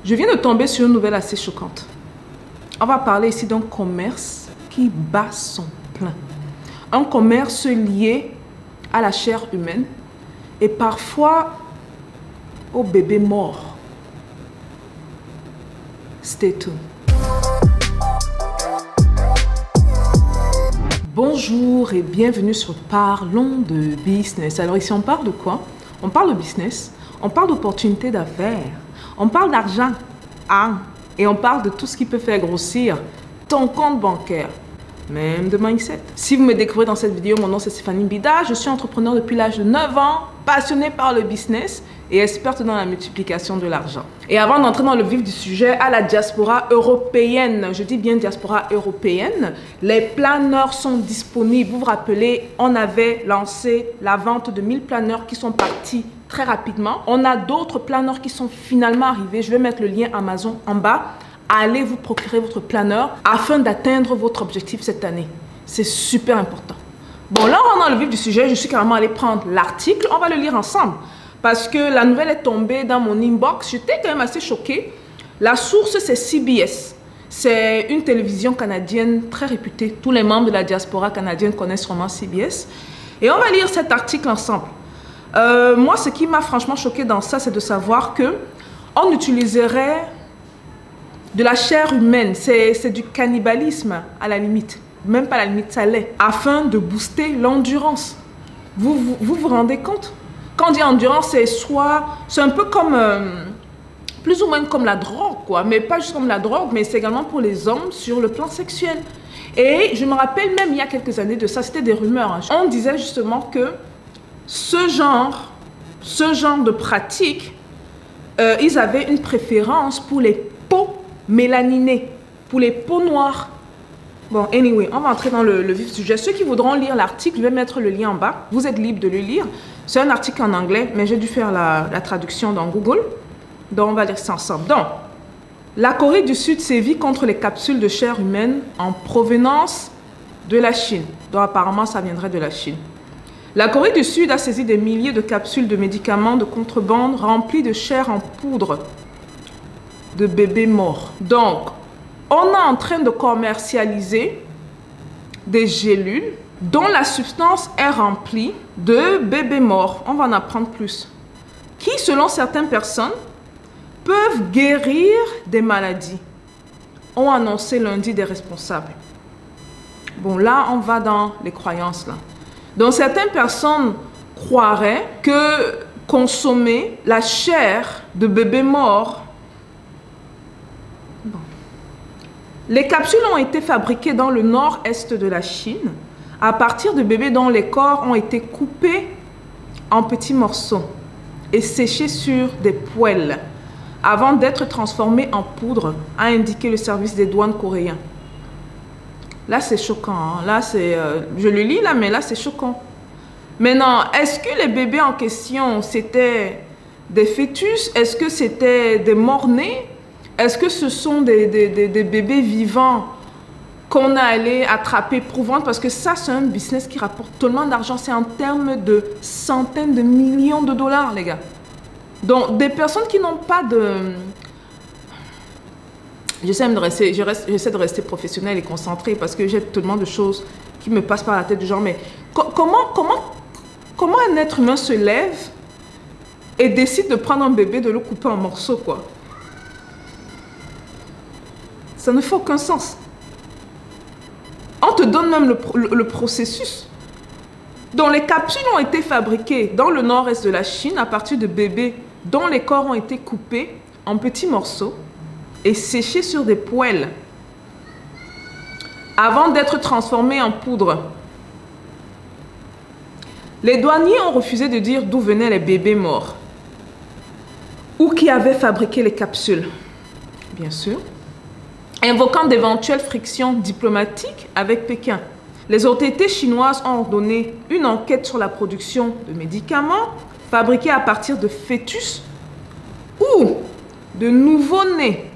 Je viens de tomber sur une nouvelle assez choquante. On va parler ici d'un commerce qui bat son plein. Un commerce lié à la chair humaine et parfois aux bébés morts. Stay tuned. Bonjour et bienvenue sur Parlons de Business. Alors ici on parle de quoi? On parle de business, on parle d'opportunités d'affaires, on parle d'argent, et on parle de tout ce qui peut faire grossir ton compte bancaire, même de mindset. Si vous me découvrez dans cette vidéo, mon nom c'est Stéphanie Bida, je suis entrepreneur depuis l'âge de 9 ans, passionnée par le business et experte dans la multiplication de l'argent. Et avant d'entrer dans le vif du sujet, à la diaspora européenne, je dis bien diaspora européenne, les planeurs sont disponibles. Vous vous rappelez, on avait lancé la vente de 1000 planeurs qui sont partis très rapidement. On a d'autres planeurs qui sont finalement arrivés. Je vais mettre le lien Amazon en bas. Allez vous procurer votre planeur afin d'atteindre votre objectif cette année. C'est super important. Bon, là, on est dans le vif du sujet. Je suis carrément allée prendre l'article. On va le lire ensemble. Parce que la nouvelle est tombée dans mon inbox. J'étais quand même assez choquée. La source, c'est CBS. C'est une télévision canadienne très réputée. Tous les membres de la diaspora canadienne connaissent vraiment CBS. Et on va lire cet article ensemble. Moi, ce qui m'a franchement choquée dans ça, c'est de savoir que on utiliserait de la chair humaine. C'est du cannibalisme à la limite. Même pas à la limite, ça l'est. Afin de booster l'endurance. Vous rendez compte? Quand on dit endurance, c'est un peu comme, plus ou moins comme la drogue, quoi. Mais pas juste comme la drogue, mais c'est également pour les hommes sur le plan sexuel. Et je me rappelle même il y a quelques années de ça, c'était des rumeurs. Hein. On disait justement que ce genre de pratique, ils avaient une préférence pour les peaux mélaninées, pour les peaux noires. Bon, anyway, on va entrer dans le vif du sujet. Ceux qui voudront lire l'article, je vais mettre le lien en bas. Vous êtes libre de le lire. C'est un article en anglais, mais j'ai dû faire la traduction dans Google. Donc, on va lire ça ensemble. Donc, la Corée du Sud sévit contre les capsules de chair humaine en provenance de la Chine. Donc, apparemment, ça viendrait de la Chine. La Corée du Sud a saisi des milliers de capsules de médicaments de contrebande remplies de chair en poudre de bébés morts. Donc, on est en train de commercialiser des gélules dont la substance est remplie de bébés morts. On va en apprendre plus. Qui, selon certaines personnes, peuvent guérir des maladies, ont annoncé lundi des responsables. Bon, là, on va dans les croyances, là. Donc, certaines personnes croiraient que consommer la chair de bébés morts. Bon. Les capsules ont été fabriquées dans le nord-est de la Chine à partir de bébés dont les corps ont été coupés en petits morceaux et séchés sur des poêles avant d'être transformés en poudre, a indiqué le service des douanes coréen. Là, c'est choquant. Hein. Là, c'est, je le lis là, mais là, c'est choquant. Maintenant, est-ce que les bébés en question, c'était des fœtus? Est-ce que c'était des morts-nés? Est-ce que ce sont des bébés vivants qu'on a allé attraper pour vendre? Parce que ça, c'est un business qui rapporte tellement d'argent. C'est en termes de centaines de millions de dollars, les gars. Donc, des personnes qui n'ont pas de... J'essaie de rester professionnelle et concentrée parce que j'ai tellement de choses qui me passent par la tête du genre, mais comment un être humain se lève et décide de prendre un bébé, de le couper en morceaux, quoi? Ça ne fait aucun sens. On te donne même le processus. Donc, les capsules ont été fabriquées dans le nord-est de la Chine à partir de bébés dont les corps ont été coupés en petits morceaux et séchés sur des poêles avant d'être transformés en poudre. Les douaniers ont refusé de dire d'où venaient les bébés morts ou qui avait fabriqué les capsules, bien sûr, invoquant d'éventuelles frictions diplomatiques avec Pékin. Les autorités chinoises ont ordonné une enquête sur la production de médicaments fabriqués à partir de fœtus ou de nouveau-nés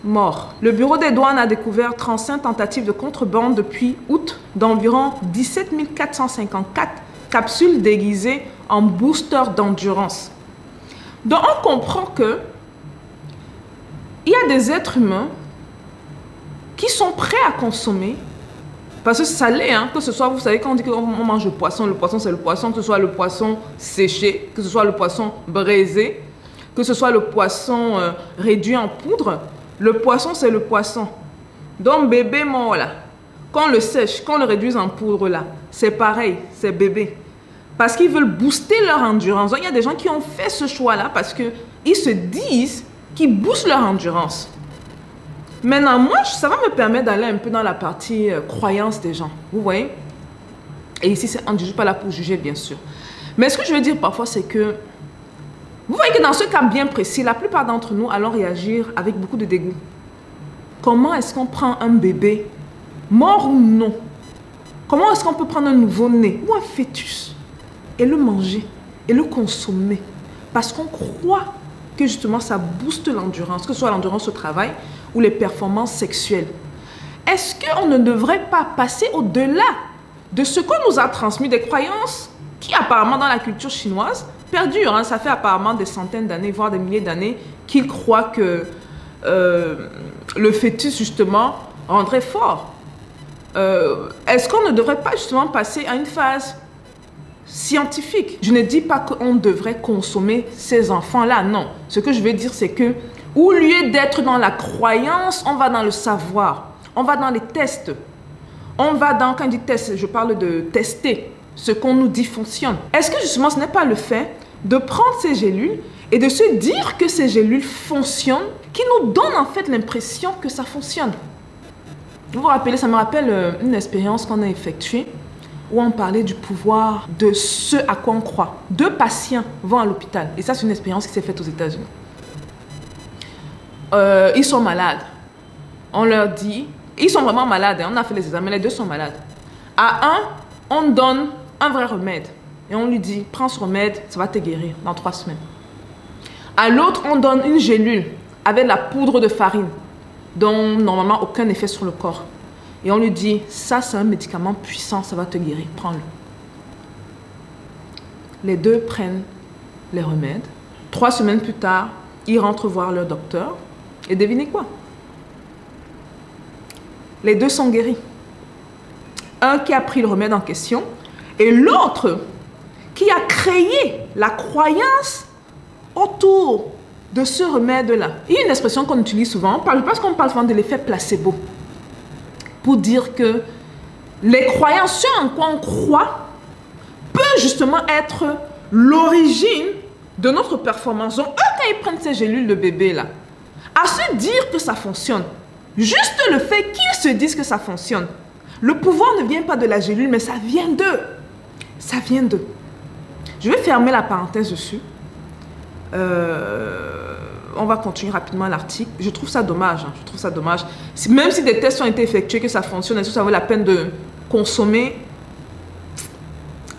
morts. Le bureau des douanes a découvert 35 tentatives de contrebande depuis août d'environ 17 454 capsules déguisées en booster d'endurance. Donc on comprend que des êtres humains qui sont prêts à consommer, parce que ça l'est, hein, que ce soit, vous savez, quand on dit qu'on mange le poisson c'est le poisson, que ce soit le poisson séché, que ce soit le poisson braisé, que ce soit le poisson réduit en poudre, le poisson c'est le poisson. Donc bébé mort là, qu'on le sèche, qu'on le réduise en poudre là, c'est pareil, c'est bébé. Parce qu'ils veulent booster leur endurance. Donc il y a des gens qui ont fait ce choix là parce qu'ils se disent qu'ils boostent leur endurance. Maintenant, moi, ça va me permettre d'aller un peu dans la partie croyance des gens. Vous voyez? Et ici, on ne juge pas là pour juger, bien sûr. Mais ce que je veux dire parfois, c'est que... Vous voyez que dans ce cas bien précis, la plupart d'entre nous allons réagir avec beaucoup de dégoût. Comment est-ce qu'on prend un bébé, mort ou non? Comment est-ce qu'on peut prendre un nouveau-né ou un fœtus et le manger et le consommer? Parce qu'on croit que justement, ça booste l'endurance, que ce soit l'endurance au travail ou les performances sexuelles. Est-ce qu'on ne devrait pas passer au-delà de ce qu'on nous a transmis, des croyances qui apparemment dans la culture chinoise perdurent, hein, ça fait apparemment des centaines d'années, voire des milliers d'années, qu'ils croient que le fœtus justement rendrait fort. Est-ce qu'on ne devrait pas justement passer à une phase scientifique? Je ne dis pas qu'on devrait consommer ces enfants-là, non. Ce que je veux dire, c'est que au lieu d'être dans la croyance, on va dans le savoir. On va dans les tests. On va dans, quand je dis test, je parle de tester ce qu'on nous dit fonctionne. Est-ce que justement ce n'est pas le fait de prendre ces gélules et de se dire que ces gélules fonctionnent qui nous donne en fait l'impression que ça fonctionne? Vous vous rappelez, ça me rappelle une expérience qu'on a effectuée où on parlait du pouvoir de ce à quoi on croit. 2 patients vont à l'hôpital et ça c'est une expérience qui s'est faite aux États-Unis. Ils sont malades. On leur dit, ils sont vraiment malades, hein, on a fait les examens, les 2 sont malades. À un, on donne un vrai remède et on lui dit, prends ce remède, ça va te guérir dans 3 semaines. À l'autre, on donne une gélule avec la poudre de farine dont normalement aucun effet sur le corps. Et on lui dit, ça c'est un médicament puissant, ça va te guérir, prends-le. Les 2 prennent les remèdes. 3 semaines plus tard, ils rentrent voir leur docteur. Et devinez quoi? Les 2 sont guéris. Un qui a pris le remède en question et l'autre qui a créé la croyance autour de ce remède-là. Il y a une expression qu'on utilise souvent, parce qu'on parle souvent de l'effet placebo, pour dire que les croyances, ce en quoi on croit, peut justement être l'origine de notre performance. Donc, eux, quand ils prennent ces gélules de bébé là, à se dire que ça fonctionne, juste le fait qu'ils se disent que ça fonctionne, le pouvoir ne vient pas de la gélule, mais ça vient d'eux. Ça vient d'eux. Je vais fermer la parenthèse dessus. On va continuer rapidement l'article. Je trouve ça dommage. Hein, je trouve ça dommage. Même si des tests ont été effectués, que ça fonctionne, est-ce que ça vaut la peine de consommer?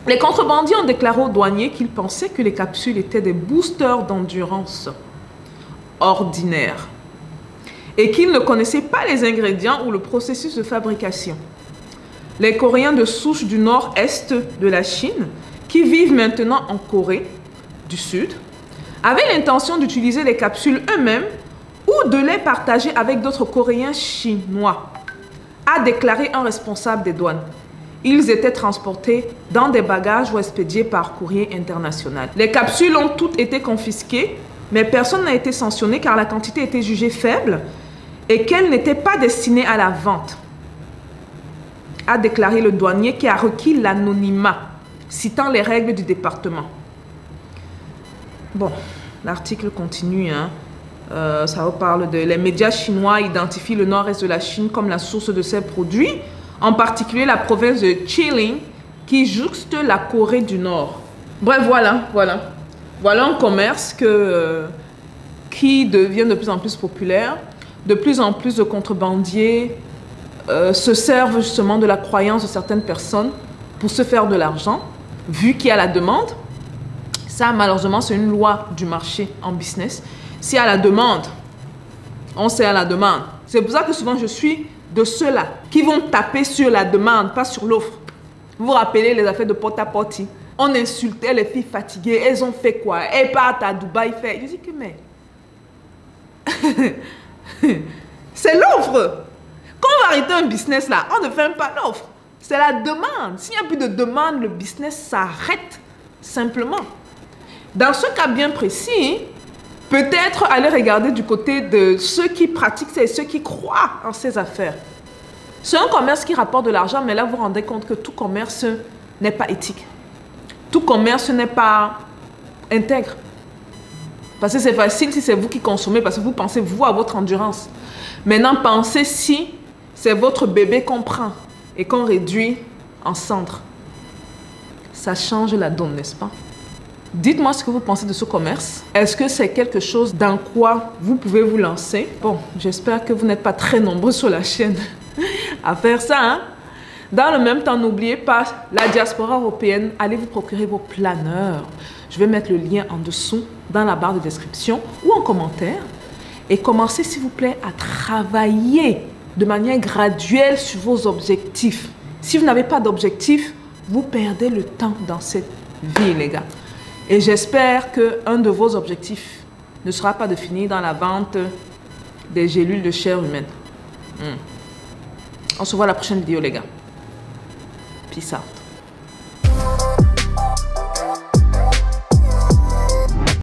Les contrebandiers ont déclaré aux douaniers qu'ils pensaient que les capsules étaient des boosters d'endurance ordinaires et qu'ils ne connaissaient pas les ingrédients ou le processus de fabrication. Les Coréens de souche du nord-est de la Chine, qui vivent maintenant en Corée du Sud, avaient l'intention d'utiliser les capsules eux-mêmes ou de les partager avec d'autres Coréens chinois, a déclaré un responsable des douanes. Ils étaient transportés dans des bagages ou expédiés par courrier international. Les capsules ont toutes été confisquées, mais personne n'a été sanctionné car la quantité était jugée faible et qu'elle n'était pas destinée à la vente, a déclaré le douanier qui a requis l'anonymat, citant les règles du département. Bon, l'article continue. Hein. Ça reparle de... Les médias chinois identifient le nord-est de la Chine comme la source de ces produits, en particulier la province de Jilin, qui jouxte la Corée du Nord. Bref, voilà un commerce qui devient de plus en plus populaire. De plus en plus de contrebandiers se servent justement de la croyance de certaines personnes pour se faire de l'argent, vu qu'il y a la demande. Ça, malheureusement, c'est une loi du marché en business. S'il y a la demande, on sait à la demande. C'est pour ça que souvent je suis de ceux-là qui vont taper sur la demande, pas sur l'offre. Vous vous rappelez les affaires de porte-à-porte? On insultait les filles fatiguées. Elles ont fait quoi? Elles partent à Dubaï faire. Je dis que mais... C'est l'offre. Quand on va arrêter un business là, on ne fait même pas l'offre. C'est la demande. S'il n'y a plus de demande, le business s'arrête simplement. Dans ce cas bien précis, peut-être aller regarder du côté de ceux qui pratiquent et ceux qui croient en ces affaires. C'est un commerce qui rapporte de l'argent, mais là vous vous rendez compte que tout commerce n'est pas éthique. Tout commerce n'est pas intègre. Parce que c'est facile si c'est vous qui consommez, parce que vous pensez vous à votre endurance. Maintenant, pensez si c'est votre bébé qu'on prend et qu'on réduit en cendres. Ça change la donne, n'est-ce pas? Dites-moi ce que vous pensez de ce commerce. Est-ce que c'est quelque chose dans quoi vous pouvez vous lancer? Bon, j'espère que vous n'êtes pas très nombreux sur la chaîne à faire ça, hein? Dans le même temps, n'oubliez pas la diaspora européenne. Allez vous procurer vos planeurs. Je vais mettre le lien en dessous dans la barre de description ou en commentaire. Et commencez, s'il vous plaît, à travailler de manière graduelle sur vos objectifs. Si vous n'avez pas d'objectif, vous perdez le temps dans cette vie, les gars. Et j'espère qu'un de vos objectifs ne sera pas de finir dans la vente des gélules de chair humaine. On se voit à la prochaine vidéo, les gars. Peace out.